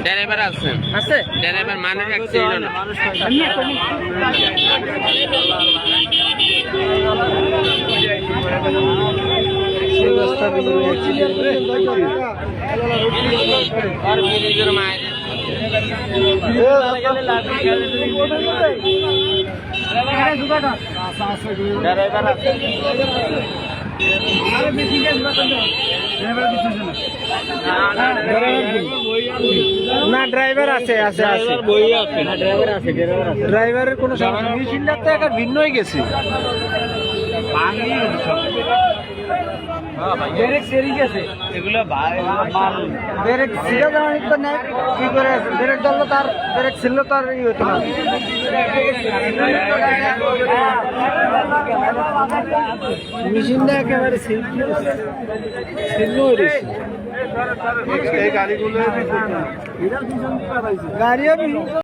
Driver আছেন? আছে driver মানুষ অ্যাক্সিডেন্ট হলো। আর ব্রিজের মায়ের ড্রাইভার আছে। না ড্রাইভার আছে আছে আছে ড্রাইভারের কোনো সমস্যা মেশিনটা তো একটা ভিন্ন হয়ে গেছে এগুলো ব্রেক ছিল তো নেই কি করে ব্রেক ধরলো তার ব্রেক ছিল তার ই হতো না মেশিনটা একেবারে গাড়িও